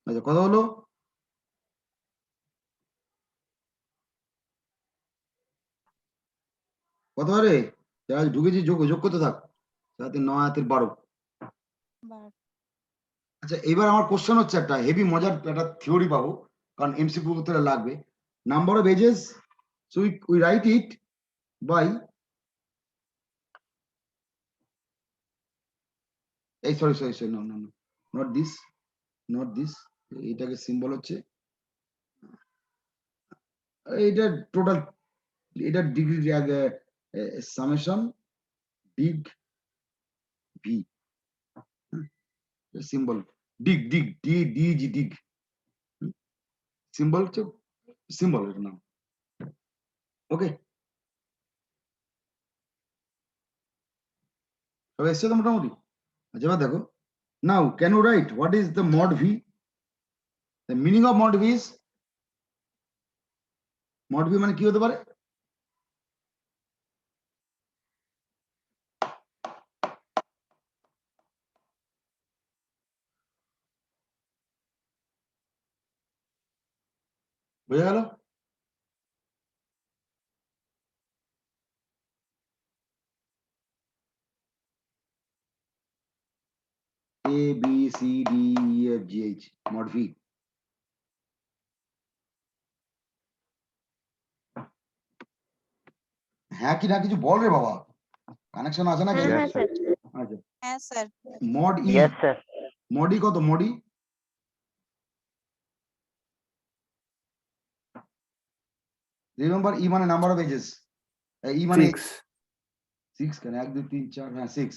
আচ্ছা কথা হলো কত রে যারা ঢুকেছি যোগ যোগ করতে থাক যাতে 9 হাতের 12। আচ্ছা এবার আমার কোশ্চেন হচ্ছে একটা হেভি মজার একটা থিওরি পাবো কারণ এমসিকিউ উত্তরে লাগবে number of edges so we write it by এই sorry sorry sorry no no no not this এটাকে সিম্বল হচ্ছে এটা টোটাল এটা degree summation deg V symbol deg deg D DG deg symbol হচ্ছে সিম্বল এর নাম ওকে সবাই এসছে তো মোটামুটি আচ্ছা এবার দেখো now can you write what is the mod V the meaning of mod V is mod V মানে কি হতে পারে বোঝা গেল A B C D E F G H mod V হ্যাঁ কি না কিছু বল রে বাবা কানেকশন আছে নাকি হ্যাঁ স্যার আচ্ছা হ্যাঁ স্যার মড ই Yes, sir. মডি কত মডি রিমেম্বার ই মানে নাম্বার অফ এজেস ই মানে 6 কেন 1 2 3 4 হ্যাঁ 6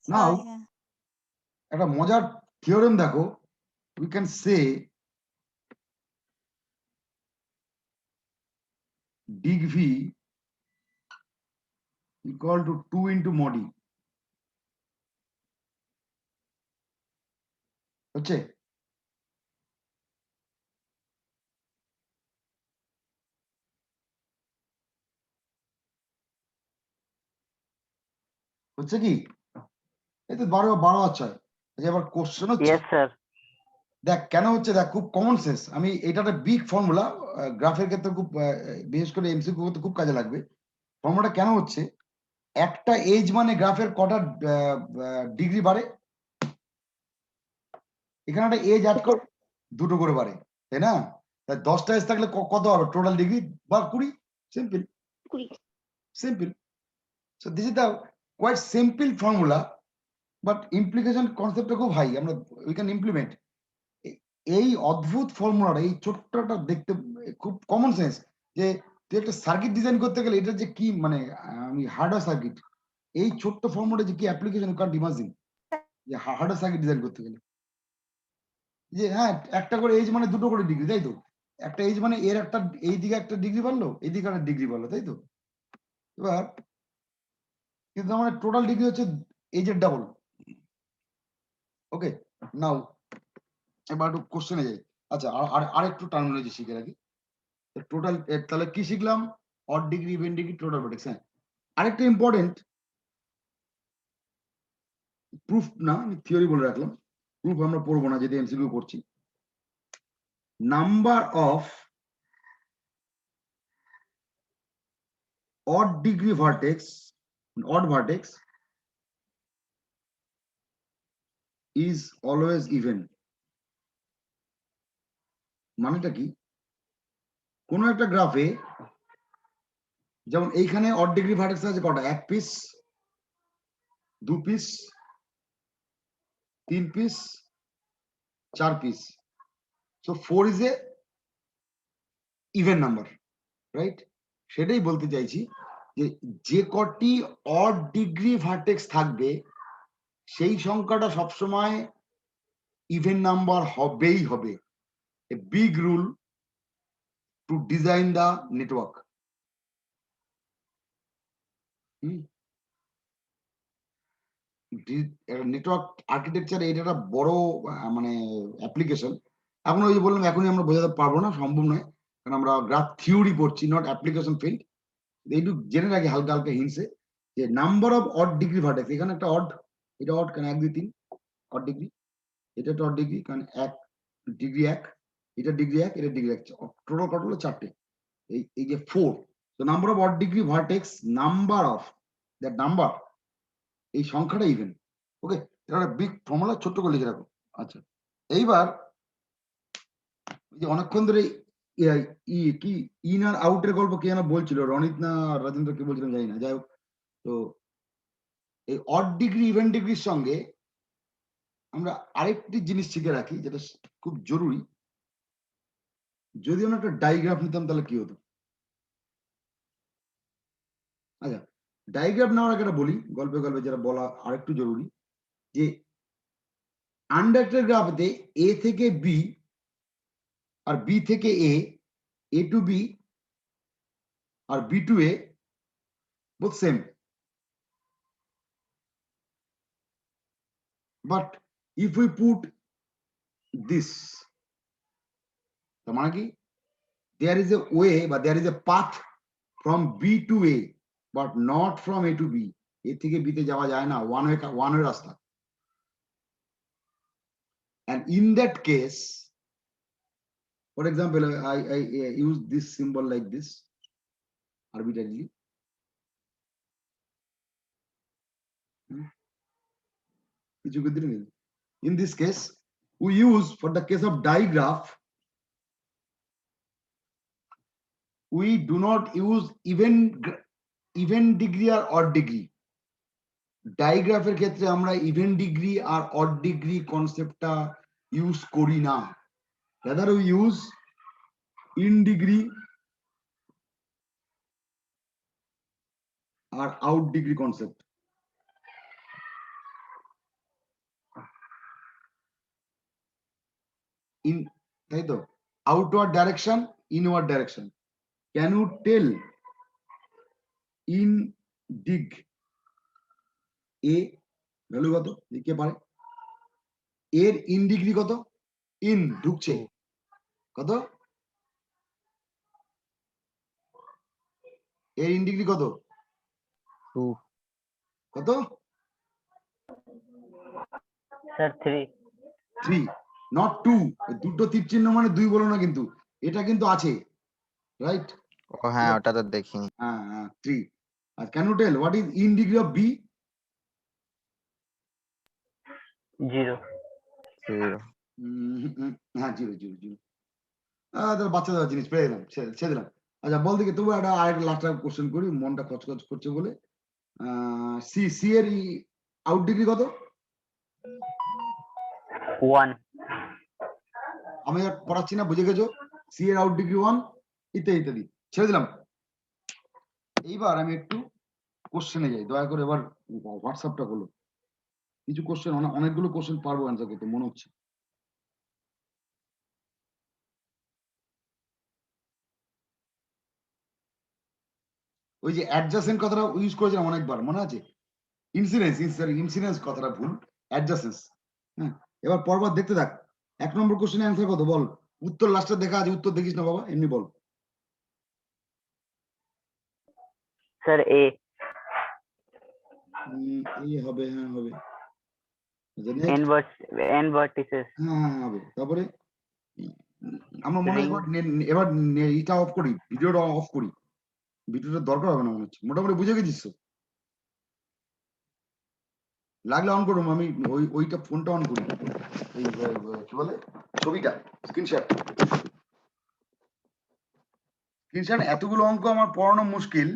নাও হ্যাঁ একটা মজার থিওরেম দেখো we can say dig v equal to 2 into mod e হচ্ছে হচ্ছে কি এই তো 12 আর 6 আচ্ছা এবার কোশ্চেন হচ্ছে Yes, sir. দেখ কেন হচ্ছে দেখ খুব কমন সেন্স আমি এটা একটা বিগ ফর্মুলা গ্রাফের ক্ষেত্রে খুব বিশেষ করে এমসিকিউ করতে খুব কাজে লাগবে ফর্মুলাটা কেন হচ্ছে একটা এজ মানে গ্রাফের কটা ডিগ্রি বাড়ে এখানে একটা এজ অ্যাড কর দুটো করে বাড়ে তাই না 10টা এজ থাকলে কত হবে টোটাল ডিগ্রি বা 20 simple 20 simple so this is the quite simple formula but implication কনসেপ্টটা খুব হাই আমরা উই ক্যান ইমপ্লিমেন্ট এই অদ্ভুত ফর্মুলাটা এই ছোট্টটা দেখতে খুব কমন সেন্স যে তুই একটা সার্কিট ডিজাইন করতে গেলে এটা যে কি মানে আমি হার্ডওয়্যার সার্কিট এই ছোট্ট ফর্মুলা যে কি অ্যাপ্লিকেশন কান্ট ইমাজিন যে হার্ডওয়্যার সার্কিট ডিজাইন করতে গেলে যে হ্যাঁ একটা করে এজ মানে দুটো করে ডিগ্রি তাই তো একটা এজ মানে এর একটা এই দিকে একটা ডিগ্রি বাড়লো এই দিকে একটা ডিগ্রি বাড়লো তাই তো এবার কিন্তু আমার টোটাল ডিগ্রি হচ্ছে এজের ডাবল ওকে নাও এবার একটু কোশ্চেনে যাই আচ্ছা আর একটু টার্মিনোলজি শিখে রাখি টোটাল তাহলে কি শিখলাম odd degree even degree total vortex হ্যাঁ আরেকটা ইম্পর্টেন্ট প্রুফ না আমি থিওরি বলে রাখলাম প্রুফ আমরা পড়বো না যদি এমসিকিউ করছি number of odd degree vertex odd vertex is always even মানেটা কি কোন একটা গ্রাফে যেমন এইখানে অড ডিগ্রি ভার্টেক্স আছে কটা এক পিস দু পিস তিন পিস চার piece so 4 is a even number right সেটাই বলতে চাইছি যে যে কটি অড ডিগ্রি ভার্টেক্স থাকবে সেই সংখ্যাটা সবসময় ইভেন নাম্বার হবেই হবে a big rule to design the network network architecture এটা একটা বড় মানে অ্যাপ্লিকেশন এখন ওই যে বললাম এখনই আমরা বোঝাতে পারবো না সম্ভব নয় কারণ আমরা গ্রাফ থিওরি পড়ছি নট অ্যাপ্লিকেশন ফিল্ড এইটু জেনে রাখি হালকা হালকা হিংসে যে number of odd degree vertex এখানে একটা অড এটা অড কেন 1 2 3 অড ডিগ্রি এটা একটা অড ডিগ্রি কারণ 1 ডিগ্রি 1, এটা ডিগ্রি 1, এটা ডিগ্রি 1, টোটাল কত হলো 4টে। এই যে 4, তো number of odd degree vertex, number of that number, এই সংখ্যাটা ইভেন। ওকে, এটা একটা বিগ ফর্মুলা, ছোট্ট করে লিখে রাখো। আচ্ছা, এইবার অনেকক্ষণ ধরে কি ইন আর আউটের গল্প কে যেন বলছিল, রনিত না রাজেন্দ্র কি বলছিলাম জানি না, যাই হোক। তো এই অড ডিগ্রি ইভেন ডিগ্রির সঙ্গে আমরা আরেকটি জিনিস শিখে রাখি, যেটা খুব জরুরি। যদি আমরা একটা ডাইগ্রাফ নিতাম তাহলে কি হতো? আচ্ছা, ডাইগ্রাফ নেওয়ার আগে বলি, গল্পে গল্পে যেটা বলা আরেকটু জরুরি, যে আনডাইরেক্টেড গ্রাফে এ থেকে বি আর বি থেকে এ টু বি আর B to A both same, but if we put this, the মানে কি, there is a way but there is a path from B to A but not from A to B, এ থেকে B তে যাওয়া যায় না, one way রাস্তা। and in that case, for example, I use this symbol like this arbitrarily. In this case, we use, for the case of digraph, we do not use even degree or odd degree. ডাইগ্রাফের ক্ষেত্রে আমরা even degree আর odd degree কনসেপ্টটা use করি না, rather we use in degree আর out degree concept. In, তাই তো, outward direction, inward direction. Can you tell in deg A value কত? লিখতে পারে। এর ইন ডিগ্রি কত? ইন ঢুকছে কত? এর ইন ডিগ্রি কত? 2 কত? Sir 3 3, not 2। দুটো তীর চিহ্ন মানে 2 বলো না, কিন্তু এটা কিন্তু আছে, রাইট? ও হ্যাঁ, ওটা তো দেখি। হ্যাঁ হ্যাঁ 3। আর can you tell what is in degree of B? 0 হ্যাঁ 0 0 0। বাচ্চাদের জিনিস পেয়ে গেলাম, ছেড়ে দিলাম। আচ্ছা বল দেখি, তবু একটা আরেকটা লাস্ট কোশ্চেন করি, মনটা খচখচ করছে বলে। সি সি এর আউট ডিগ্রি কত? 1 আমি আর পড়াচ্ছি না, বুঝে গেছো? সি এর আউট ডিগ্রি 1, ইত্যাদি ইত্যাদি, ছেড়ে দিলাম। এইবার আমি একটু কোশ্চেনে যাই, দয়া করে এবার হোয়াটসঅ্যাপটা হলো। কিছু কোশ্চেন, অনেকগুলো কোশ্চেন পারবো অ্যান্সার করতে মনে হচ্ছে। ওই যে অ্যাডজাসেন্ট কথাটা ইউজ করেছিলাম অনেকবার, মনে আছে? ইনসিডেন্স কথাটা ভুল, অ্যাডজাসেন্স। হ্যাঁ, এবার পরবার দেখতে থাক। 1 নম্বর কোশ্চেনের অ্যান্সার কত বল? উত্তর লাস্টে দেখা আছে, উত্তর দেখিস না বাবা, এমনি বল। স্যার এ এই হবে, হ্যাঁ হবে। n vertices হ্যাঁ হবে। তারপরে আমরা মনে হয় এবার এটা অফ করি, ভিডিওটা অফ করি, ভিডিওটা দরকার হবে না মনে হচ্ছে। মোটামুটি বুঝে গেছিস তো? লাগলে অন করুন, আমি ওইটা ফোনটা অন করি, এই কি বলে ছবিটা, স্ক্রিনশট। এতগুলো অঙ্ক আমার পড়ানো মুশকিল,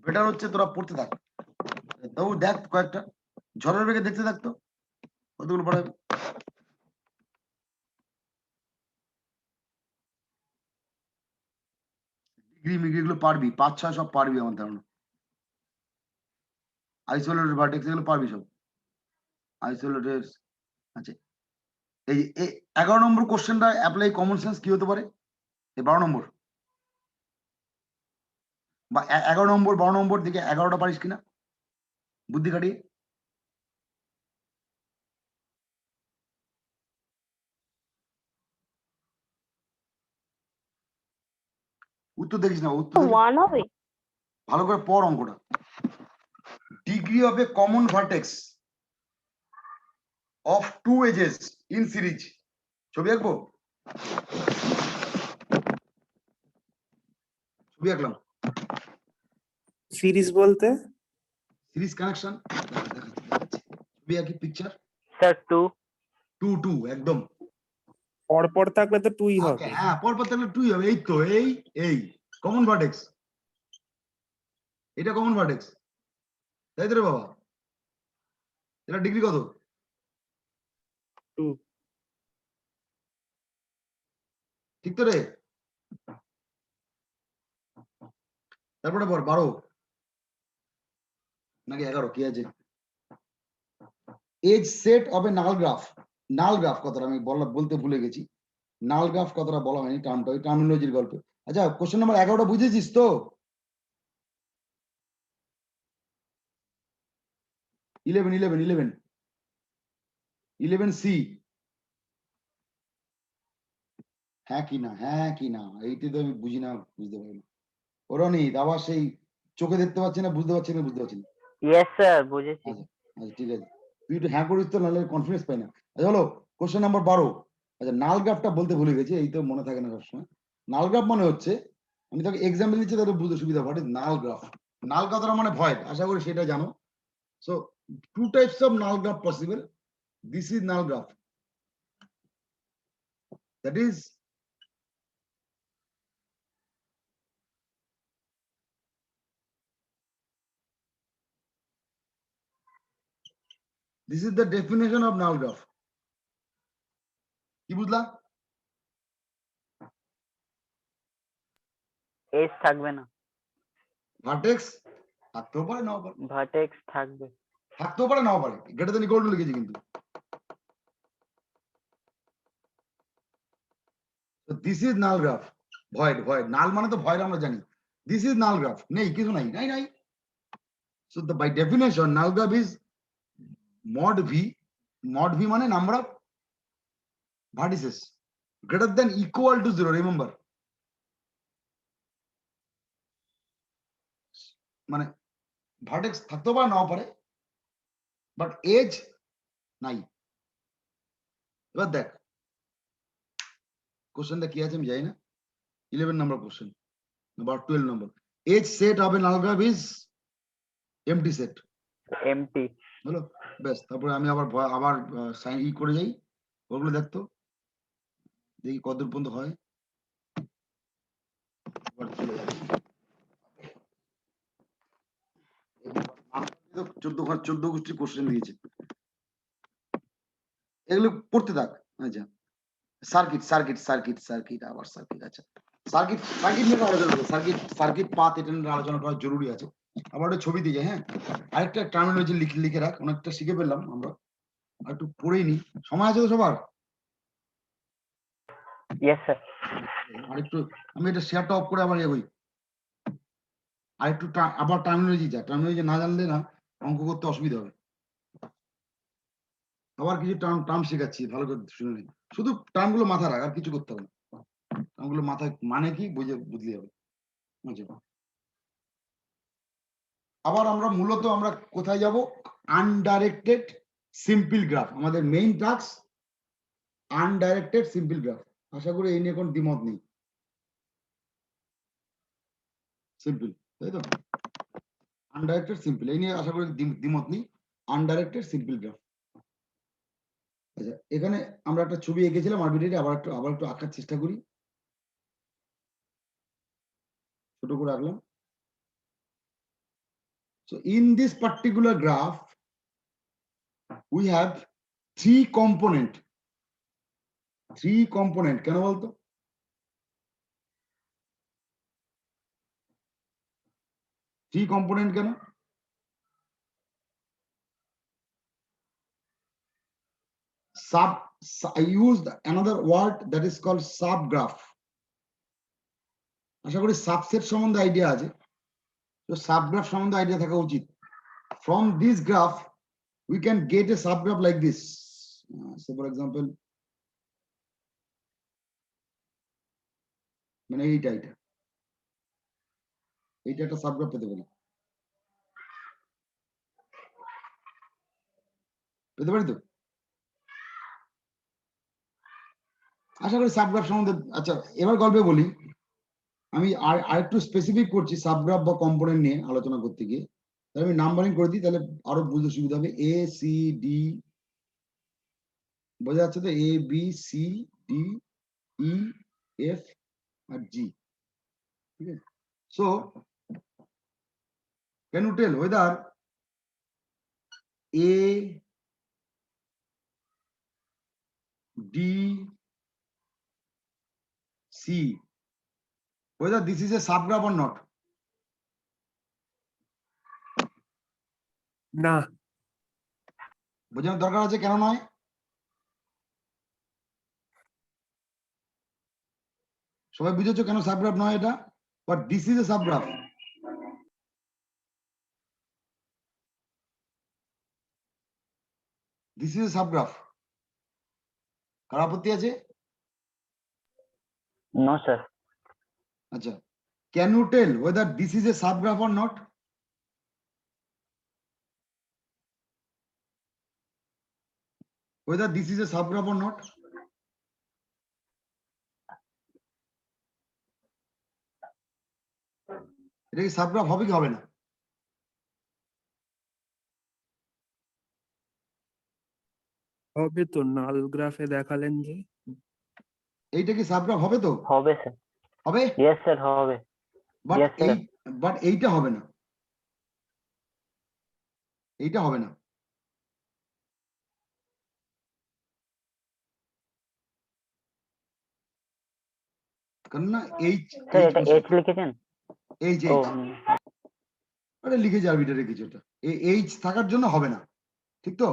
বেটার হচ্ছে তোরা পড়তে থাক। তবু দেখ কয়েকটা, ঝড়ের বেগে দেখতে থাকতো কতগুলো পড়াবে। ডিগ্রি মিগ্রি গুলো পারবি, 5-6 সব পারবি আমার ধারণা। আইসোলেটেড ভার্টেক্স এগুলো পারবি সব, আইসোলেটেড। আচ্ছা, এই 11 নম্বর কোশ্চেনটা অ্যাপ্লাই কমন সেন্স কি হতে পারে? এই 12 নম্বর বা 11 নম্বর 12 নম্বর দিকে 11টা পারিস কিনা বুদ্ধি খাটিয়ে? উত্তর দেখিস না, উত্তর হবে ভালো করে পড় অঙ্কটা। Degree of a common vertex of 2 edges in series, ছবি আঁকবো, ছবি আঁকলাম। সিরিজ বলতে সিরিজ কানেকশন ছবি আঁকি, পিকচার sir 2 টু টু একদম। পরপর থাকলে তো টুই হবে। হ্যাঁ পরপর তাহলে টুই হবে। এই তো এই কমন ভার্টেক্স, এটা কমন ভার্টেক্স, তাই তো রে বাবা? এটা ডিগ্রি কত? 2 ঠিক তো রে? তারপরে বল 12 নাকি 11 কি আছে? Edge set of a null graph. Null graph কথাটা আমি বলতে ভুলে গেছি। নাল গ্রাফ কথাটা বলা হয়নি, টার্মটা ওই টার্মিনোলজির গল্প। আচ্ছা কোশ্চেন নাম্বার 11টা বুঝেছিস তো? 11 সি। হ্যাঁ কি না, হ্যাঁ কি না, এইটা তো আমি বুঝি না, বুঝতে পারি না। ওরনিত আবার সেই চোখে দেখতে পাচ্ছি না, বুঝতে পারছি না, বুঝতে পারছি না। yes sir বুঝেছি। আচ্ছা আচ্ছা ঠিক আছে, তুই একটু হ্যাঁ করিস তো, নাহলে কনফিডেন্স পাই না। আচ্ছা হলো কোশ্চেন নাম্বার 12। আচ্ছা নাল গ্রাফটা বলতে ভুলে গেছি, এই তো মনে থাকে না সবসময়। নাল গ্রাফ মানে হচ্ছে, আমি তোকে এক্সাম্পল দিচ্ছি তাহলে বুঝতে সুবিধা হবে। নাল গ্রাফ, নাল কথাটা মানে ভয়েড, আশা করি সেটা জানো। So two types of null graph possible. This is null graph, that is this is the definition of null graph. কি বুঝলা? এজ থাকবে না, ভার্টেক্স থাকতেও পারে নাও পারে, ভার্টেক্স থাকবে। থাকতেও পারে নাও পারে, গ্রেটার দেন ইকুয়াল টু লিখেছি কিন্তু। This is null graph. Void, void null মানে তো ভয়েড আমরা জানি। দিস ইজ নাল গ্রাফ, নেই কিছু নাই, নাই নাই। So the by definition null graph is mod v, mod v মানে number of vertices greater than equal to 0, remember. মানে ভার্টেক্স থাকতেও পারে নাও পারে, বাট এজ নাই। এবার দেখ কোশ্চেনটা কি আছে আমি জানি না। 11 নাম্বার কোশ্চেন, নাম্বার 12 নম্বর। Edge set of a null graph is empty set. Empty হলো বেশ, তারপরে আমি আবার সাইন ই করে যাই। ওগুলো দেখতো, দেখি কতদূর পর্যন্ত হয়। আবার চলে যাচ্ছি। 14 গোষ্ঠী কোশ্চেন দিয়েছে, এগুলো পড়তে থাক। আচ্ছা সার্কিট সার্কিট সার্কিট সার্কিট আবার সার্কিট। আচ্ছা সার্কিট সার্কিট নিয়ে আলোচনা করবো, সার্কিট সার্কিট পাথ এটা নিয়ে আলোচনা করা জরুরি আছে। আবার একটা ছবি দিয়ে, হ্যাঁ আরেকটা টার্মিনোলজি লিখে রাখ, অনেকটা শিখে ফেললাম আমরা, আর একটু পড়েই নি। সময় আছে তো সবার? yes sir আরেকটু আমি এটা শেয়ারটা অফ করে আবার এগোই। আরেকটু আবার টার্মিনোলজি টার্মিনোলজি না জানলে না অঙ্ক করতে অসুবিধা হবে। আবার কিছু টার্ম শেখাচ্ছি, ভালো করে শুনে নিন। শুধু টার্মগুলো মাথায় রাখ, আর কিছু করতে হবে না। টার্মগুলো মাথায় মানে কি বুঝলে হবে। আচ্ছা আবার আমরা মূলত আমরা কোথায় যাব? আনডাইরেক্টেড সিম্পল গ্রাফ, আমাদের মেইন টাস্ক আনডাইরেক্টেড সিম্পল গ্রাফ। আশা করি এই নিয়ে কোনো দ্বিমত নেই। সিম্পল, তাই তো? আনডাইরেক্টেড সিম্পল, এই নিয়ে আশা করি দ্বিমত নেই। আনডাইরেক্টেড সিম্পল গ্রাফ। আচ্ছা এখানে আমরা একটা ছবি এঁকেছিলাম আরবিট্রারি, আবার একটু আঁকার চেষ্টা করি। ছোট করে আঁকলাম। So in this particular graph, we have three component. কেন বলতো? থ্রি কম্পোনেন্ট কেন? I used another word that is called subgraph. আশা করি সাবসেট সম্বন্ধে আইডিয়া আছে, তো সাবগ্রাফ সম্বন্ধে আইডিয়া থাকা উচিত। From this graph we can get a subgraph like this. So for example, মানে এইটা একটা সাবগ্রাফ পেতে পারি তো? আশা করি সাবগ্রাফ সম্বন্ধে। আচ্ছা, এবার গল্পে বলি। আমি আরেকটু স্পেসিফিক করছি সাবগ্রাফ বা কম্পোনেন্ট নিয়ে আলোচনা করতে গিয়ে। তাহলে আমি নাম্বারিং করে দিই, তাহলে আরো বুঝতে সুবিধা হবে। এ সি ডি, বোঝা যাচ্ছে তো? A B C D E F আর জি। ঠিক আছে? So can you tell whether A, D, C, whether this is a subgraph or not? না, বোঝানোর দরকার আছে কেন নয়? সবাই বুঝেছো কেন সাবগ্রাফ নয় এটা? But this is a subgraph. This is a subgraph. কার আপত্তি আছে? No sir. আচ্ছা, can you tell whether this is a subgraph or not? Whether this is a subgraph or not? এটা কি সাবগ্রাফ হবে কি হবে না? হবে তো, নাল গ্রাফে দেখালেন যে। এইটা কি সাবগ্রাফ হবে তো? হবে স্যার। হবে? ইয়েস স্যার হবে। But Yes, sir. এইটা হবে না। এইটা হবে না। কারণ না এইচ স্যার এটা এইচ লিখেছেন? এইচ ও এইচ আরে লিখেছে আরবিটারে কিছু, এটা এইচ থাকার জন্য হবে না। ঠিক তো?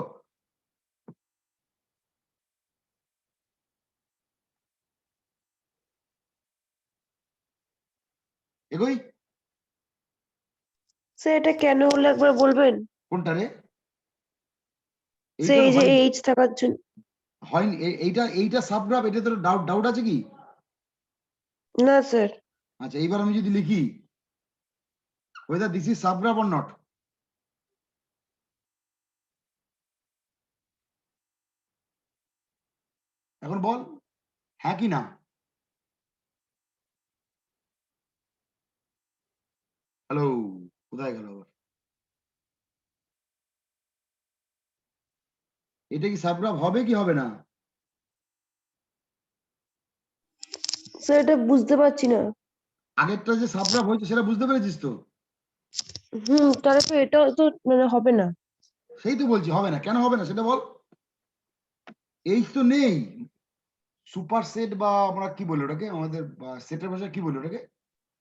এগোই। স্যার এটা কেন হলো একবার বলবেন? কোনটা রে? স্যার এইটা এই যে হয়নি, এইচ থাকার জন্য। হয়নি। এইটা সাবগ্রাফ, এটা তো ডাউট আছে কি? না স্যার। আচ্ছা, এইবার আমি যদি লিখি whether this is subgraph or not, এখন বল হ্যাঁ কি না? হ্যালো, কোথায় গেল আবার? এটা কি সাবগ্রাফ হবে কি হবে না? স্যার এটা বুঝতে পারছি না। আগেরটা যে সাবগ্রাফ হয়েছে সেটা বুঝতে পেরেছিস তো? তাহলে তো এটাও তো মানে হবে না। সেই তো বলছি হবে না। কেন হবে না সেটা বল। এইচ তো নেই। সুপার সেট বা আমরা কি বলি ওটাকে, আমাদের সেটের ভাষায় কি বলি ওটাকে?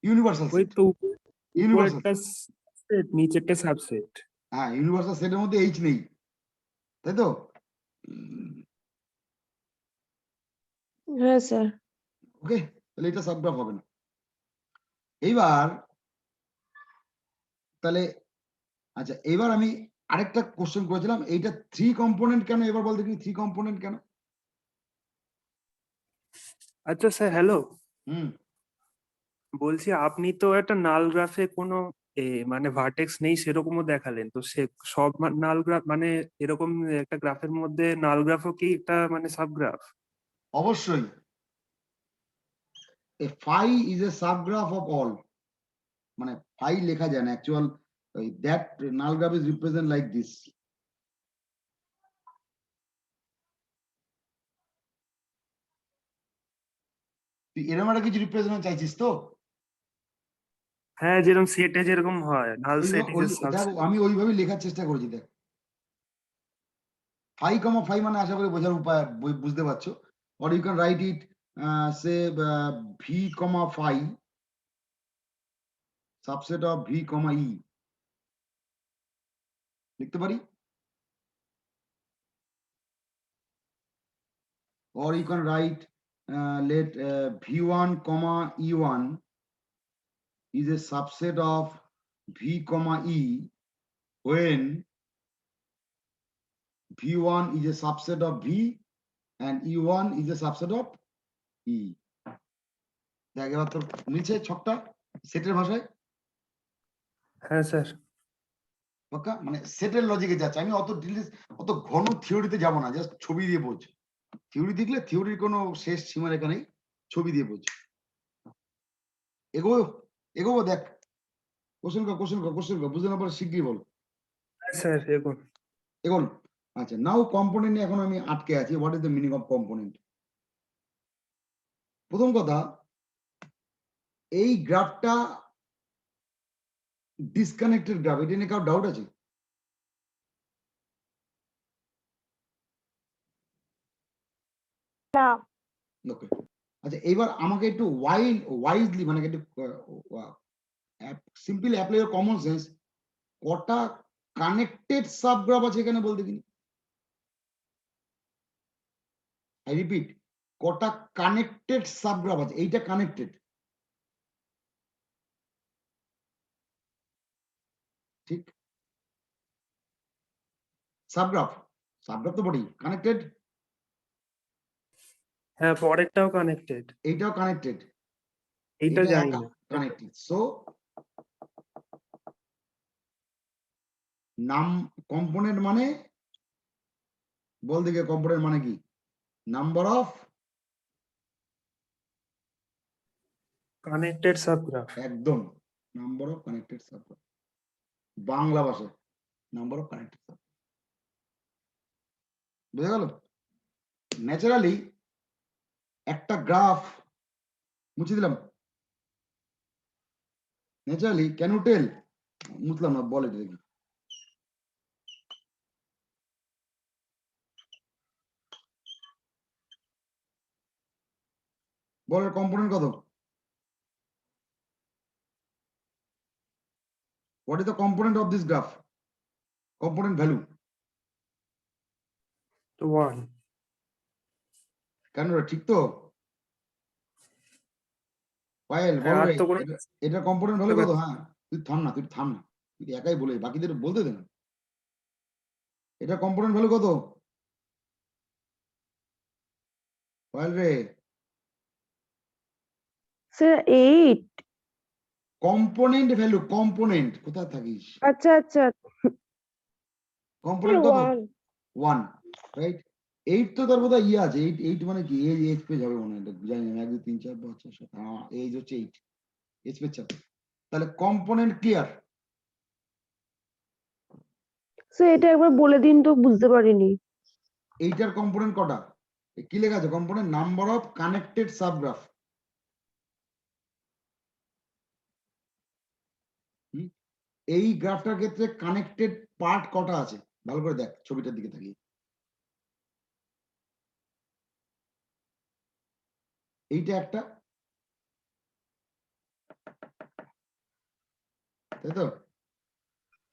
ইউনিভার্সাল ওই সেট। তো ইউনিভার্সাল, উপরেরটা সেট, নিচেরটা সাবসেট। হ্যাঁ ইউনিভার্সাল সেটের মধ্যে এইচ নেই, তাই তো? হ্যাঁ স্যার। ওকে, তাহলে এটা সাবগ্রাফ হবে না। এইবার তাহলে আচ্ছা, এবার আমি আরেকটা কোশ্চেন করেছিলাম, এইটা 3 কম্পোনেন্ট কেন? এবার বল দেখি 3 কম্পোনেন্ট কেন? আচ্ছা স্যার, হ্যালো, হুম, বলছি আপনি তো একটা নাল গ্রাফে কোনো মানে ভার্টেক্স নেই সেরকমও দেখালেন, তো সে সব নাল গ্রাফ মানে এরকম একটা গ্রাফের মধ্যে নাল গ্রাফও কি একটা মানে সাবগ্রাফ? অবশ্যই। এ phi is a subgraph of all, মানে phi লেখা যায় না actual, that null graph is represent like this. তুই এরকম একটা কিছু রিপ্রেজেন্ট চাইছিস তো? হ্যাঁ, যেরকম সেটে যেরকম হয় নাল সেট ইজ এ দেখো সাবসেট। আমি ওইভাবে লেখার চেষ্টা করেছি। দেখ phi comma phi মানে আশা করি বোঝার উপায় বুঝতে পারছো। or you can write it say v comma phi subset of v comma e লিখতে পারি। or you can write let v1 comma e1 is a subset of v comma e when v1 is a subset of v and e1 is a subset of e. দেখ এবার তোর নিচে ছকটা সেটের ভাষায়। হ্যাঁ sir. পাক্কা? মানে সেটের লজিকে যাচ্ছে। আমি অত ডিটেইলস, অত ঘন থিওরিতে যাব না, জাস্ট ছবি দিয়ে বোঝ। থিওরি দেখলে থিওরির কোনো শেষ সীমারেখা নেই, ছবি দিয়ে বুঝছি। এগোবো এগোবো, দেখ কোশ্চেন কর বুঝতে না পারলে শিগগিরই বল। স্যার এখন এগোন। আচ্ছা, নাও কম্পোনেন্ট এখন আমি আটকে আছি। What is the meaning of component? প্রথম কথা, এই গ্রাফটা ডিসকানেক্টেড গ্রাফ, এটা নিয়ে কারো ডাউট আছে? না। ওকে, আচ্ছা এবার আমাকে একটু ওয়াইজলি মানে একটু simply apply your common sense. কটা কানেক্টেড সাবগ্রাফ আছে এখানে বলতে দিন। আই রিপিট, কটা কানেক্টেড সাবগ্রাফ আছে? এইটা কানেক্টেড, ঠিক? সাবগ্রাফ তো বটেই, কানেক্টেড, হ্যাঁ পরেরটাও কানেক্টেড, এইটাও কানেক্টেড, এইটা জানি না। কানেক্টেড। সো নাম কম্পোনেন্ট মানে, বল দিকে কম্পোনেন্ট মানে কি? Number of connected subgraph. একদম, number of connected subgraph, Bangla ভাষায় নাম্বার অফ কানেক্টেড সাবগ্রাফ। বুঝে গেল? ন্যাচারালি একটা গ্রাফ মুছে দিলাম। ন্যাচারালি ক্যান ইউ টেল, মুছলাম না, বল এটা দেখি। বল কম্পোনেন্ট কত? What is the component of this graph? Component value. তো 1 কেন রে, ঠিক তো? পায়েল বল আর রে, তো কোনো এটা কম্পোনেন্ট ভ্যালু কত? হ্যাঁ তুই থাম না, তুই একাই বলে, বাকিদের বলতে দে না। এটা কম্পোনেন্ট ভ্যালু কত পায়েল রে? স্যার 8। কম্পোনেন্ট ভ্যালু, কম্পোনেন্ট কোথায় থাকিস? আচ্ছা আচ্ছা। কম্পোনেন্ট কত? 1। 1, রাইট? 8 তো তার বোধহয় ইয়ে আছে। 8 মানে কি? এইচ পেজ হবে মনে হয়, জানি না। 1 2 3 4 5 6 7, হ্যাঁ এইচ হচ্ছে 8, এইচ পেজ 4। তাহলে কম্পোনেন্ট ক্লিয়ার? স্যার এটা একবার বলে দিন তো, বুঝতে পারিনি। এইটার কম্পোনেন্ট কটা? কি লেখা আছে? Component number of connected subgraph. এই গ্রাফটার ক্ষেত্রে কানেক্টেড পার্ট কটা আছে? ভালো করে দেখ ছবিটার দিকে তাকিয়ে। এইটা একটা, তাই তো?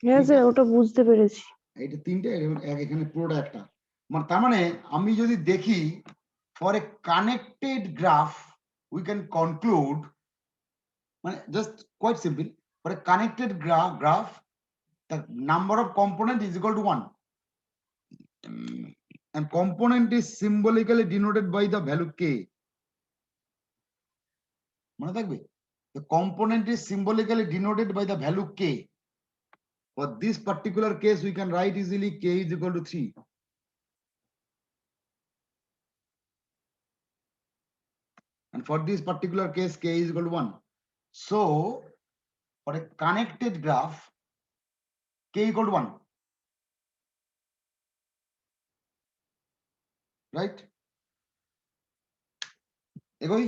হ্যাঁ স্যার, ওটা বুঝতে পেরেছি। এইটা তিনটে, এখানে পুরোটা একটা। মানে তার মানে আমি যদি দেখি, for a connected graph we can conclude, মানে just quite simple, for a connected graph the number of component is equal to 1, and component is symbolically denoted by the value k. মনে থাকবে, the component is symbolically denoted by the value k. For this particular case we can write easily k is equal to 3, and for this particular case k is equal to 1. So for a connected graph k equal to 1, right? এগোই।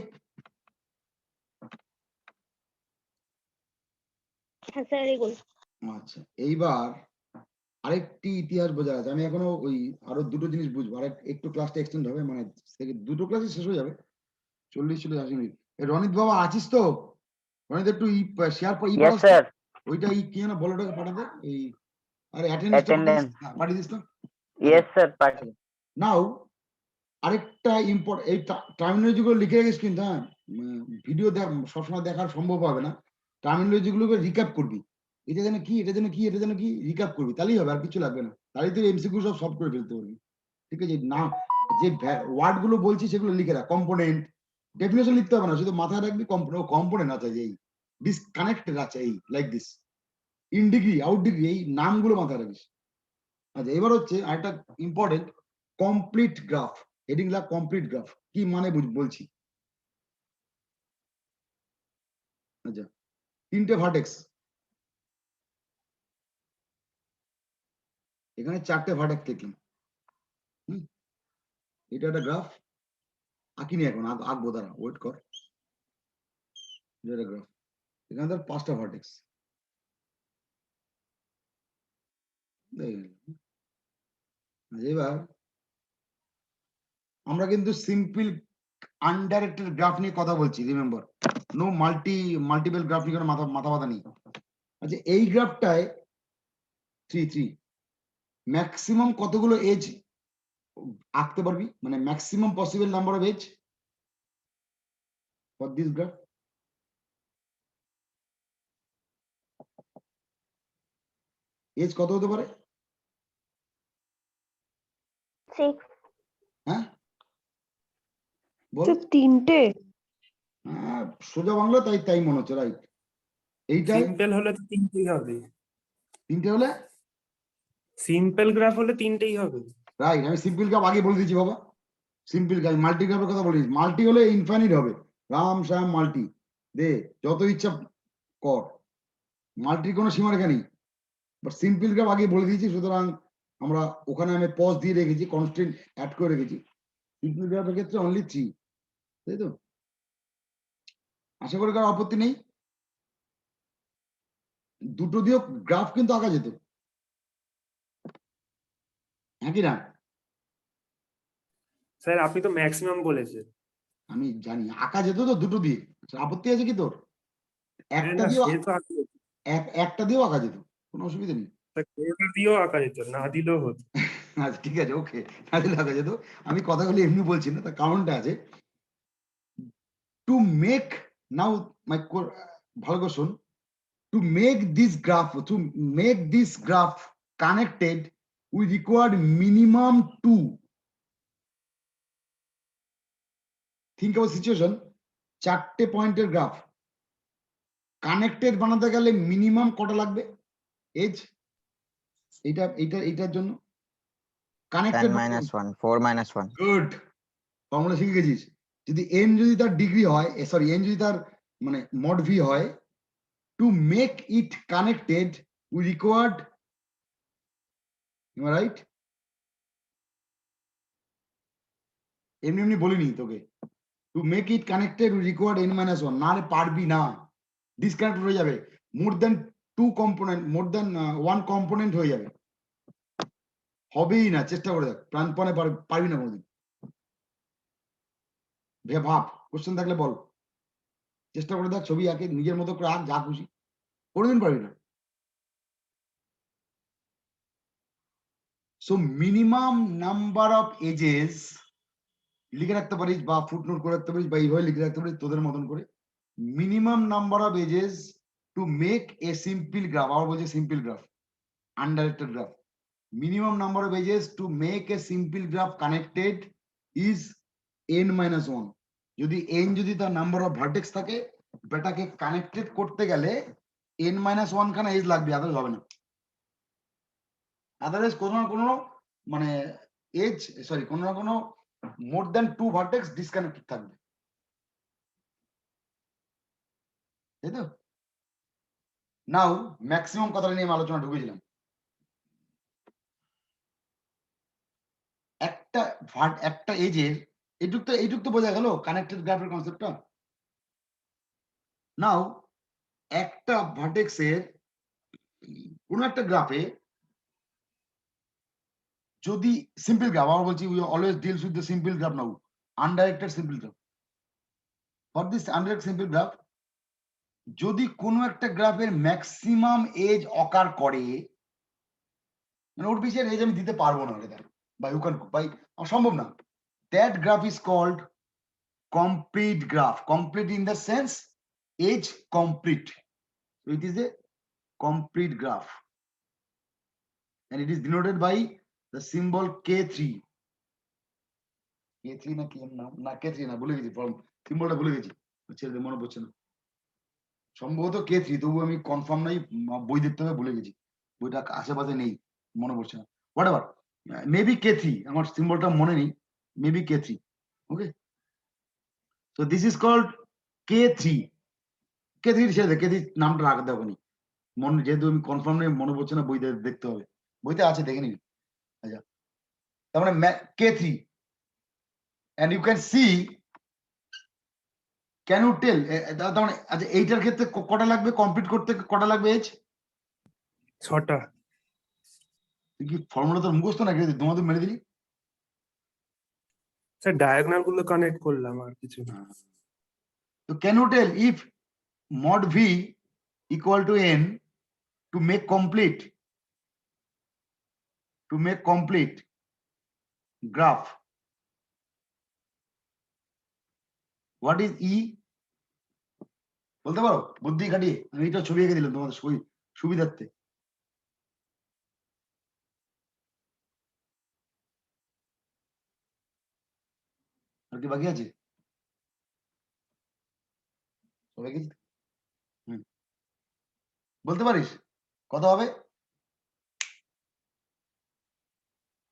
হ্যাঁ sir, এগুলো। আচ্ছা, এইবার আরেকটি ইতিহাস বোঝা আছে। আমি এখনো ওই আরো দুটো জিনিস বুঝবো, আর একটু ক্লাসটা এক্সটেন্ড হবে, মানে দুটো ক্লাসই শেষ হয়ে যাবে, 40-80 মিনিট। রনিত বাবা আছিস তো? রনিত একটু শেয়ার ইয়েস স্যার। ওইটা কি যেন বলো, ওটাকে পাঠাতে। এই আরে অ্যাটেন্ডেন্সটা পাঠিয়ে দিস তো। ইয়েস স্যার, পাঠিয়ে। নাও আরেকটা ইম্পর্টেন্ট, এই টার্মিনোলজি গুলো লিখে রাখিস কিন্তু। হ্যাঁ, ভিডিও সবসময় দেখার সম্ভব হবে না। টার্মিনোলজি গুলোকে রিক্যাপ করবি, এটা যেন কি, এটা যেন কি, এটা যেন কি, রিক্যাপ করবি, তাহলেই হবে, আর কিছু লাগবে না। তাহলেই তুই এমসিকিউ সব সলভ করে ফেলতে পারবি। ঠিক আছে, না যে ওয়ার্ড গুলো বলছি সেগুলো লিখে রাখ। কম্পোনেন্ট ডেফিনেশন লিখতে হবে না, শুধু মাথায় রাখবি কম্পোনেন্ট আছে, এই ডিসকানেক্টেড আছে, এই like this, in degree, out degree, এই নামগুলো মাথায় রাখিস। আচ্ছা, এবার হচ্ছে আরেকটা ইম্পর্টেন্ট, কমপ্লিট গ্রাফ। হেডিং লাগ কমপ্লিট গ্রাফ কি মানে বলছি। আচ্ছা, 3টে ভার্টেক্স, এখানে 4টে ভার্টেক্স লিখলাম। এটা একটা গ্রাফ আঁকিনি এখন, আঁকবো, দাঁড়া ওয়েট কর। এটা একটা গ্রাফ, এখানে ধর 5টা ভার্টেক্স। এবার আমরা কিন্তু সিম্পল আনডাইরেক্টেড গ্রাফ নিয়ে কথা বলছি, রিমেম্বার, নো মাল্টিপল গ্রাফ নিয়ে মাথা ব্যথা নেই। আচ্ছা, এই গ্রাফটায় 3 ম্যাক্সিমাম কতগুলো এজ আঁকতে পারবি, মানে maximum possible number of edge for this graph? Edge কত হতে পারে? 6 হ্যাঁ বল। স্যার 3টে। হ্যাঁ, সোজা বাংলা তাই মনে হচ্ছে, রাইট। এইটাই সিম্পল হলে তো তিনটেই হবে, 3টে হলে সিম্পল গ্রাফ হলে তিনটেই হবে। রাইট। আমি সিম্পল গ্রাফ আগে বলে দিচ্ছি বাবা, সিম্পল গ্রাফ। মাল্টি গ্রাফের কথা বলিস, মাল্টি হলে ইনফাইনিট হবে, রাম শ্যাম মাল্টি দে, যত ইচ্ছা কর, মাল্টির কোনো সীমারেখা নেই। বাট সিম্পল গ্রাফ আগে বলে দিয়েছি, সুতরাং আমরা ওখানে আমি পজ দিয়ে রেখেছি, কনস্ট্যান্ট অ্যাড করে রেখেছি। সিম্পল গ্রাফের ক্ষেত্রে অনলি 3, তাই তো? আশা করি কারো আপত্তি নেই। দুটো দিয়েও গ্রাফ কিন্তু আঁকা যেত, হ্যাঁ কি না? স্যার আপনি তো ম্যাক্সিমাম বলেছেন। আমি জানি আঁকা যেত তো দুটো দিয়ে, আপত্তি আছে কি তোর? একটা না, দিয়েও সে তো আঁকা যেত। একটা দিয়েও আঁকা যেত, কোনো অসুবিধা নেই। স্যার, কোনোটা দিয়েও আঁকা যেত, না দিলেও হতো। আচ্ছা ঠিক আছে, ওকে, না দিলে আঁকা যেত। আমি কথাগুলি এমনি বলছি না, তার কারণটা আছে। টু মেক নাও মাই ভালো করে শোন, to make this graph connected we required minimum 2. think about situation, 4টে পয়েন্টের গ্রাফ কানেক্টেড বানাতে গেলে মিনিমাম কটা লাগবে এজ? এইটার জন্য 10 connected, minus 1, 4 minus 1. Good, formula শিখে গেছিস। যদি n যদি তার ডিগ্রি হয়, সরি n যদি তার মানে মড ভি হয়, to make it connected we required, right? এমনি বলিনি তোকে, to make it connected we required n-1, নাহলে পারবি না, ডিসকানেক্ট হয়ে যাবে। মোর দেন 2 কম্পোনেন্ট, মোর দেন 1 কম্পোনেন্ট হয়ে যাবে, হবেই না। চেষ্টা করে দেখ, প্রাণপণে পারবি না কোনোদিন। ভাব, কোশ্চেন থাকলে বল, চেষ্টা করে দেখ, ছবি আঁকে নিজের মতো করে আঁক, যা খুশি, কোনোদিন পারবি না। So minimum number of edges লিখে রাখতে পারিস, বা ফুটনোট করে রাখতে পারিস, বা এইভাবে লিখে রাখতে পারিস তোদের মতন করে। Minimum number of edges to make a simple graph, আবার বলছে simple graph, undirected graph. Minimum number of edges to make a simple graph connected is n-1। যদি n যদি তার নাম্বার অফ ভার্টেক্স থাকে, বেটাকে কানেক্টেড করতে গেলে n-1 খানা এজ লাগবে, আদারওয়াইজ হবে না। আদারওয়াইজ কোনো না কোনো মানে এজ, সরি, কোনো না কোনো মোর দ্যান 2 ভার্টেক্স ডিসকানেক্টেড থাকবে, তাই তো? নাও ম্যাক্সিমাম কথাটা নিয়ে আমি আলোচনা ঢুকেছিলাম। একটা এজের এইটুক তো বোঝা গেল কানেক্টেড গ্রাফের কনসেপ্টটা। নাও একটা ভার্টেক্সের কোন একটা গ্রাফে যদি সিম্পল গ্রাফ, আমরা বলছি we always deals with the simple graph now, undirected simple graph. For this undirect simple graph, যদি কোনো একটা গ্রাফের ম্যাক্সিমাম এজ অকার করে, মানে ওর বেশি এজ আমি দিতে পারবো না, এটা বা ইউ ক্যান বাই, সম্ভব না, that graph is called complete graph. Complete in the sense age complete, so it is a complete graph and it is denoted by the symbol k3 না কি না k3 না, ভুলে গেছি, সিম্বলটা ভুলে গেছি, ছেড়ে মনে পড়ছে না, সম্ভবত k3, তবু আমি কনফার্ম নাই, বই দেখতে হবে, ভুলে গেছি, বইটা আশেপাশে নেই, মনে পড়ছে না, হোয়াটএভার, মেবি k3, আমার সিম্বলটা মনে নেই, maybe K3. Okay, so this is called K3. K3 ছেড়ে দে, K3 নামটা রাখতে হবে না, মনে যেহেতু আমি কনফার্ম নেই, মনে পড়ছে না, বইতে দেখতে হবে, বইতে আছে দেখে নিবি। আচ্ছা, তার মানে K3, and you can see, can you tell, তার মানে আচ্ছা এইটার ক্ষেত্রে কটা লাগবে কমপ্লিট করতে, কটা লাগবে এজ? 6টা। তুই কি ফর্মুলা তোর মুখস্থ নাকি তোমাদের মেরে দিলি? স্যার ডায়াগোনাল গুলো কানেক্ট করলাম, আর কিছু না। তো can you tell if mod v equal to n to make complete graph, what is e? বলতে পারো বুদ্ধি খাটিয়ে? আমি এটা ছবি এঁকে দিলাম তোমাদের সুবিধার্থে। আর কি বাকি আছে? সবাই কি বলতে পারিস কত হবে?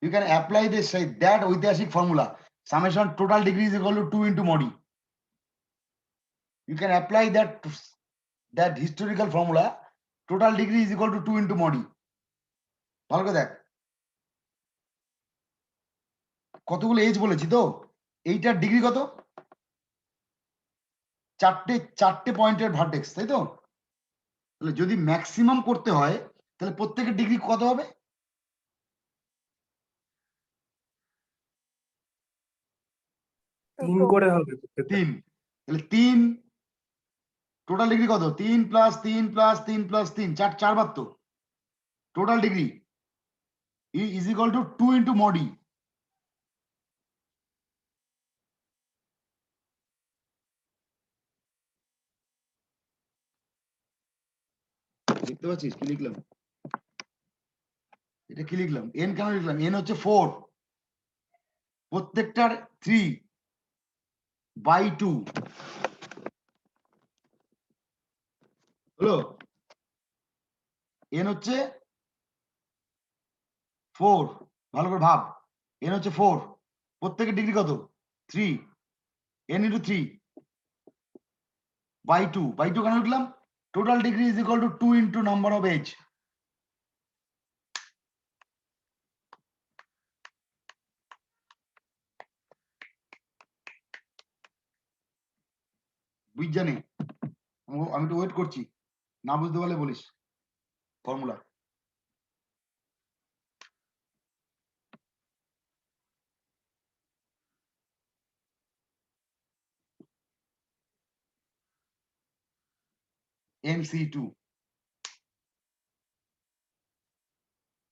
You can apply this, that ঐতিহাসিক formula, summation total degree is equal to 2 into mod e. You can apply that historical formula, total degree is equal to 2 into mod e. ভালো করে দেখ, কতগুলো এজ বলেছি তো, এইটার ডিগ্রি কত? চারটে পয়েন্টের ভার্টেক্স, তাই তো? তাহলে যদি ম্যাক্সিমাম করতে হয় তাহলে প্রত্যেকের ডিগ্রি কত হবে? 3 করে হবে প্রত্যেকটা। 3। তাহলে 3 টোটাল ডিগ্রি কত? 3 প্লাস 3 প্লাস 3 প্লাস 3, 4 বার তো total degree is equal to 2 into mod e। দেখতে পাচ্ছিস কি লিখলাম? এটা কি লিখলাম? n কেন লিখলাম? n হচ্ছে 4, প্রত্যেকটার 3/2 হলো। n হচ্ছে 4, ভালো করে ভাব, n হচ্ছে 4, প্রত্যেকের ডিগ্রি কত? 3, n into 3/2 কেন লিখলাম? Total degree is equal to 2 into number of edge. বুঝ জানি, আমি তো ওয়েট করছি, না বুঝতে পারলে বলিস formula. MC2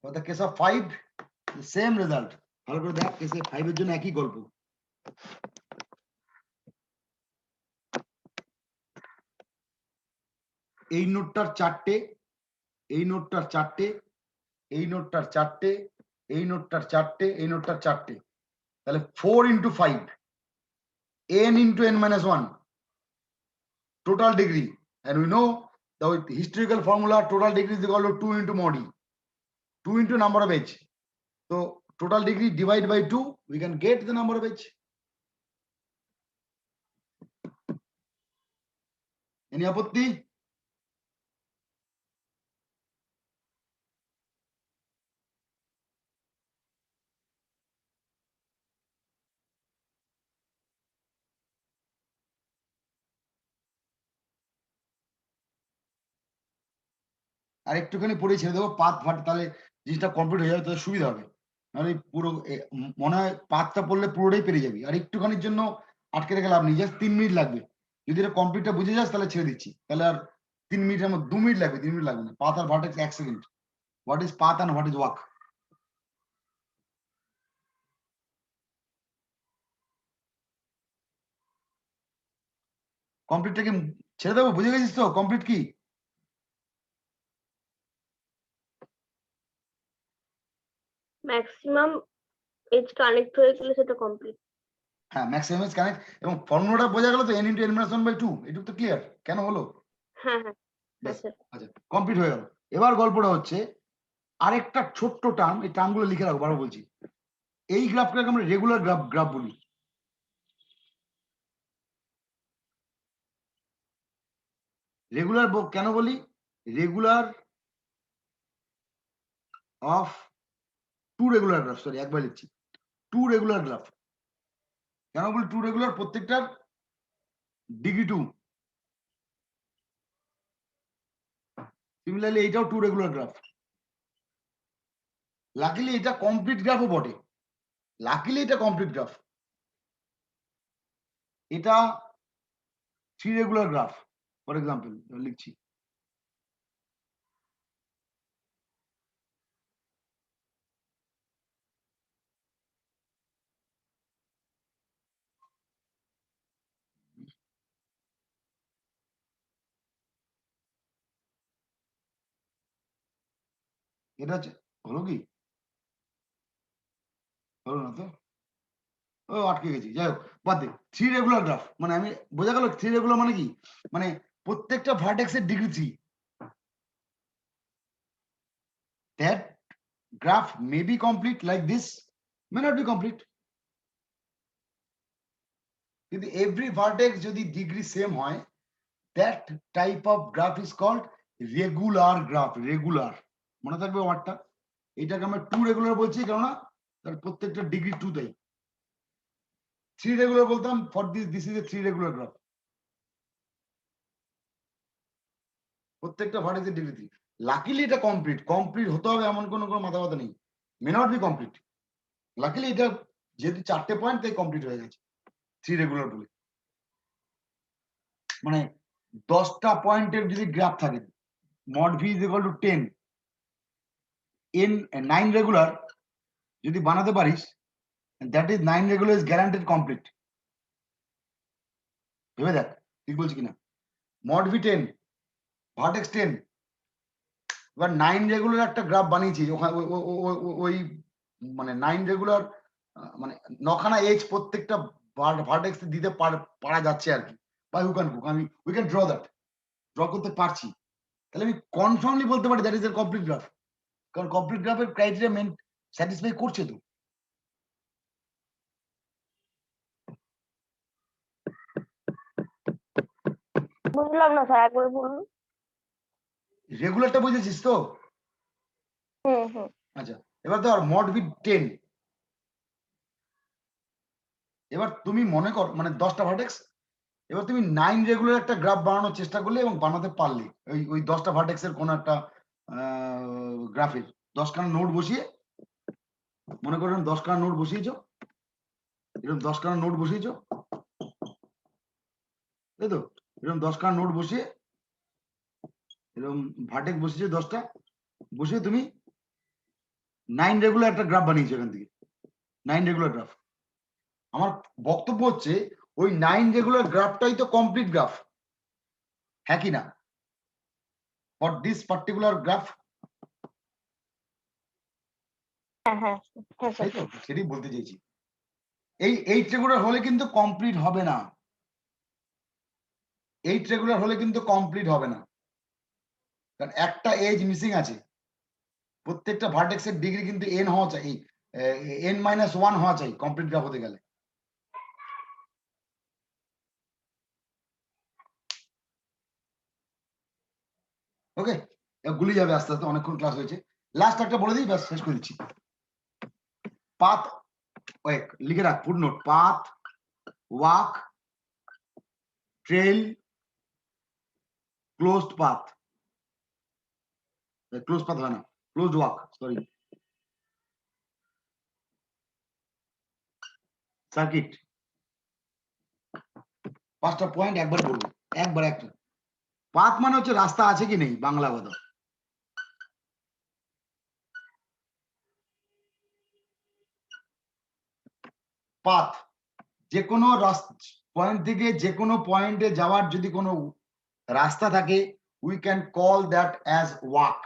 for the case of 5, the same result. ভালো করে দেখ, কেসে 5 এর জন্য একই গল্প। এই নোটটার 4টে, এই নোটটার 4টে, এই নোটটার 4টে, এই নোটটার 4টে, এই নোটটার 4টে, তাহলে 4 into 5, n into n minus 1 total degree, and we know the historical formula total degree is equal to 2 into mod e, 2 into number of age. So total degree divided by 2, we can get the number of age. Any আপত্তি? আর একটুখানি পড়ে ছেড়ে দেবো, পাত ফাট, তাহলে জিনিসটা complete হয়ে যাবে, তাহলে সুবিধা হবে। নাহলে পুরো মনে হয় পাতটা পড়লে পুরোটাই পেরে যাবি, আর একটুখানির জন্য আটকে রেখে লাভ নেই, জাস্ট 3 মিনিট লাগবে। যদি এটা কমপ্লিটটা বুঝে যাস তাহলে ছেড়ে দিচ্ছি, তাহলে আর 3 মিনিটের মধ্যে 2 মিনিট লাগবে, 3 মিনিট লাগবে না। পাত আর vertex 1 second. What is path and what is walk? কমপ্লিটটা কি ছেড়ে দেবো? বুঝে গেছিস তো কমপ্লিট কি? ম্যাক্সিমাম এজ কানেক্ট হয়ে গেলে সেটা কমপ্লিট। হ্যাঁ, ম্যাক্সিমাম ইজ কানেক্ট, এবং ফর্মুলাটা বোঝা গেল তো, n into n minus 1/2, এটুকু তো ক্লিয়ার কেন হলো? হ্যাঁ হ্যাঁ ব্যাস, স্যার। আচ্ছা কমপ্লিট হয়ে গেল। এবার গল্পটা হচ্ছে আরেকটা ছোট্ট টার্ম, এই টার্মগুলো লিখে রাখো, বারো বলছি। এই গ্রাফটাকে আমরা রেগুলার গ্রাফ বলি। রেগুলার কেন বলি? Regular of two regular graph, sorry একবার লিখছি, টু রেগুলার গ্রাফ। কেন বলি টু রেগুলার? প্রত্যেকটার ডিগ্রি 2। সিমিলারলি এইটাও টু রেগুলার গ্রাফ। লাকিলি এটা কমপ্লিট গ্রাফও বটে, লাকিলি এটা কমপ্লিট গ্রাফ। এটা three regular graph for example লিখছি। এটা হলো কি? হলো না তো? ও আটকে গেছি, যাই হোক বাদ দে। থ্রি রেগুলার গ্রাফ মানে আমি বোঝা গেল থ্রি রেগুলার মানে কি? মানে প্রত্যেকটা ভার্টেক্সের degree 3। That graph may be complete like this, may not be complete. কিন্তু every vertex যদি ডিগ্রি সেম হয়, that type of graph is called regular graph. Regular মনে থাকবে ওয়ার্ডটা। এটাকে আমরা টু রেগুলার বলছি কেননা তার প্রত্যেকটা ডিগ্রি 2 তাই। থ্রি রেগুলার বলতাম for this is a three regular graph. প্রত্যেকটা ভার্টেক্সের ডিগ্রি 3। লাকিলি এটা কমপ্লিট হতে হবে এমন কোনো মাথা ব্যথা নেই, may not be complete. Luckily এটা যেহেতু 4টে পয়েন্ট তাই কমপ্লিট হয়ে গেছে থ্রি রেগুলার বলে। মানে 10টা পয়েন্টের যদি গ্রাফ থাকে, mod v is equal to 10, in 9 regular যদি বানাতে পারিস, that is 9 regular is guaranteed complete. ভেবে দেখ ঠিক বলছি কিনা। mod v 10, ভার্টেক্স 10, এবার 9 রেগুলার একটা গ্রাফ বানিয়েছি ওই মানে 9 রেগুলার মানে 9খানা এজ প্রত্যেকটা ভার্টেক্স দিতে পারা যাচ্ছে আর কি, বা উই ক্যান ড্র করতে পারছি। তাহলে আমি কনফার্মলি বলতে পারি that is a complete graph, কারণ কমপ্লিট গ্রাফের ক্রাইটেরিয়া মেন স্যাটিসফাই করছে তো। বুঝলাম না স্যার, একবার বলুন। রেগুলারটা বুঝেছিস তো? হুম। আচ্ছা, এবার ধর mod v 10, এবার তুমি মনে কর মানে 10টা ভার্টেক্স, এবার তুমি 9 রেগুলার একটা গ্রাফ বানানোর চেষ্টা করলে এবং বানাতে পারলে ওই 10টা ভার্টেক্সের কোন একটা গ্রাফের 10খানা নোড বসিয়ে, মনে করেন 10খানা নোড বসিয়েছো, এরকম 10খানা নোড বসিয়েছো, তাই তো? এরকম 10খানা নোড বসিয়ে এরকম ভার্টেক্স বসিয়েছো 10টা বসিয়ে তুমি 9 রেগুলার একটা গ্রাফ বানিয়েছো এখান থেকে, 9 রেগুলার গ্রাফ। আমার বক্তব্য হচ্ছে ওই 9 রেগুলার গ্রাফটাই তো কমপ্লিট গ্রাফ, হ্যাঁ কি না? ফর দিস পার্টিকুলার গ্রাফ, হ্যাঁ তাই তো? সেটাই বলতে চাইছি। এই 8 রেগুলার হলে কিন্তু কমপ্লিট হবে না, 8 রেগুলার হলে কিন্তু কমপ্লিট হবে না, কারণ একটা এজ মিসিং আছে। প্রত্যেকটা ভার্টেক্সের ডিগ্রি কিন্তু n হওয়া চাই, n-1 হওয়া চাই কমপ্লিট গ্রাফ হতে গেলে। ওকে, গুলি যাবে আস্তে আস্তে, অনেকক্ষণ ক্লাস হয়েছে। লাস্ট একটা বলে দিই, ব্যাস শেষ করে দিচ্ছি। পাথ, লিখে রাখ footnote, path, walk, trail, closed path, close path হয় না, ক্লোজড ওয়াক, সরি, সার্কিট। 5টা পয়েন্ট একবার বলবো, একবার একটা। পাথ মানে হচ্ছে রাস্তা আছে কি নেই, বাংলা কথা। পাথ যে কোনো পয়েন্ট থেকে যে কোনো পয়েন্টে যাওয়ার যদি কোনো রাস্তা থাকে, we can call that as walk.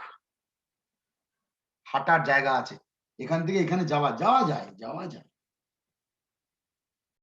হাঁটার জায়গা আছে, এখান থেকে এখানে যাওয়া যায়।